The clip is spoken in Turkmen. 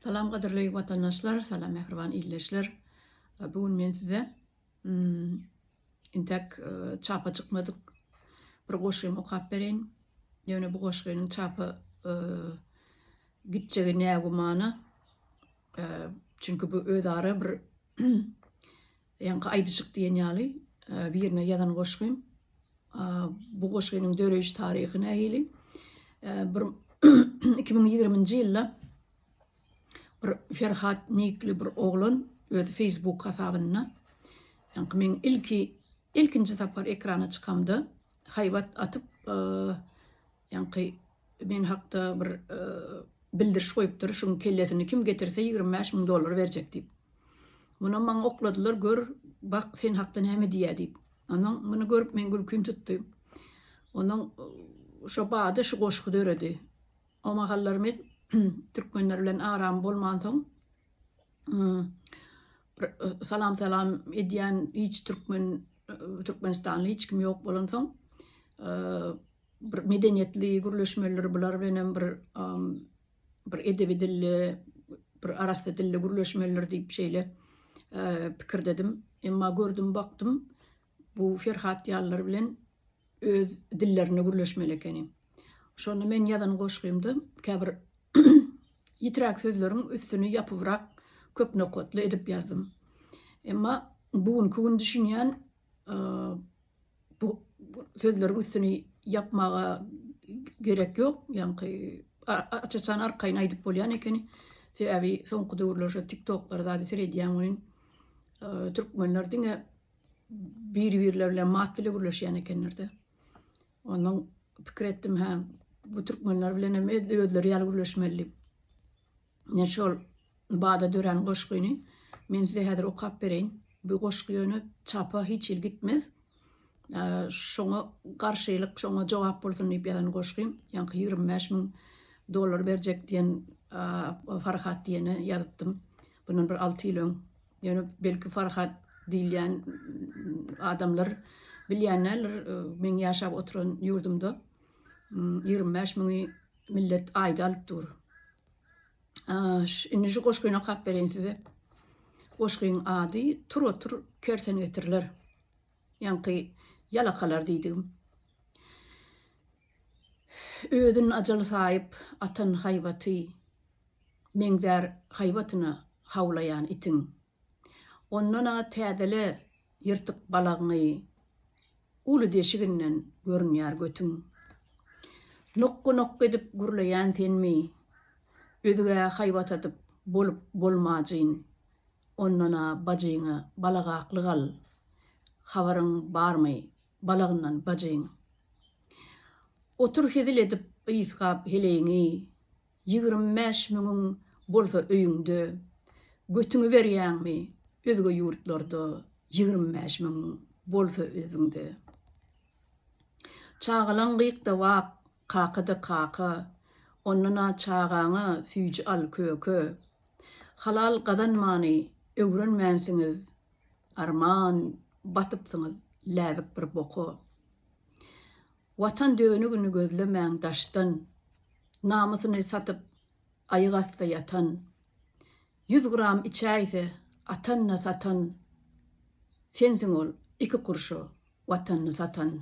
Salam qadirli vatandaşlar, salam mehriban illeşler. Bugün men size intek çapa çıkmadık bir goşgym okap bereyin. Ýöne bu goşgynyň çapy gitjegi nägumany. Çünkü bu ödara bir ýanky aýdyşyk diýen ýaly birine ýazan goşgym. Bu goşgynyň döreýiş taryhyna äýli. 2020-nji ýylda bir Ferhat nikli bir oglan öz Facebook hasabyna ýanky men ilkinji tapar ekrana çykamdy. Haýbat atyp ýanky men hakda bir bildiriş goýupdyr. Şuň kellesini kim getirse $25,000 berjek diýip. Muny maňa okladylar, gör bak sen hakda näme diýär diýip. Onuň muny görüp men gülkün tutdy. Onuň şo bada şu goşgy öredi. O mahallar men türkmenler bilen aram bolman soň salam edýän hiç Türkmenistanly hiç kim ýok bolan soň bir medeniýetli gürleşmeler bular bilen bir edebi dilli, bir arasy dilli gürleşmeler diýip şeýle pikir dedim. Emma gördüm, baktım bu Ferhat ýallar bilen öz dillerini gürleşmelekeni. Şonu men ýazan goşgymdy. Käbir ýitirak sözleriň üstüni ýapyprak köp nokotly edip ýazdym. Emma bugünkü gün düşünýän bu sözleriň üstüni yapmaga gerek ýok. Ýanky açaçan arkaýyn aýdyp bolýan ekeni. Sebäbi soňky döwürler TikTok'larda seredýän oyun türkmenler diňe bir-birleri bilen mat bile gürleşýän ekenler. Onuň pikir etdim, bu türkmenler bilen hem özleri ýaly gürleşmeli. Ne şol bada dören goşgyny men size häzir okap bereýin. Bu goşgy çapa hiç il gitmez. Şoňa garşylyk, şoňa jogap bolsun diýip ýazan goşgym. Ýanky $25,000 berjek diýen Farhat diýeni ýazypdym. Bunun bir 6 ýyl öň. Ýöne belki Farhat diýilýän adamlar bilýänler men ýaşap oturan ýurdumda 25,000 millet aýda alyp dur. Indi şu goşgyna okap bereýin size. Goşgyň ady tur kerten getirler. Ýanky ýalakalar diýdim. Özün ajaly saýyp atan haýbaty, meňzer haýbatyna hawlaýan itiň. Ondan täzele ýyrtyk balagyny uly deşiginden görünýär götüň. Nokk edip gürleýän senmi, özüge haýbat atyp bolup bolmajyn. Ondan bajyňa balagaklyk al. Habaryň barmy balagyndan bajyň. Otur hedil edip ýyskap heleňi, 25,000 bolsa öýüňde, götüňi berýänmi, özüge ýurtlarda 25,000 bolsa özüňde. Çağalan gyýykda wak, kakada kaka, ondan çağaňa süýji al kökö. Halal gazanmany öwrenmänsiňiz, arman batypsyňyz läbik bir boku. Watan dönügini gözlemäň daşdan, namusyny satyp aýygasta ýatan. 100 gram içäýse atanna satan, sensiň ol 2 kurşa watanny satan.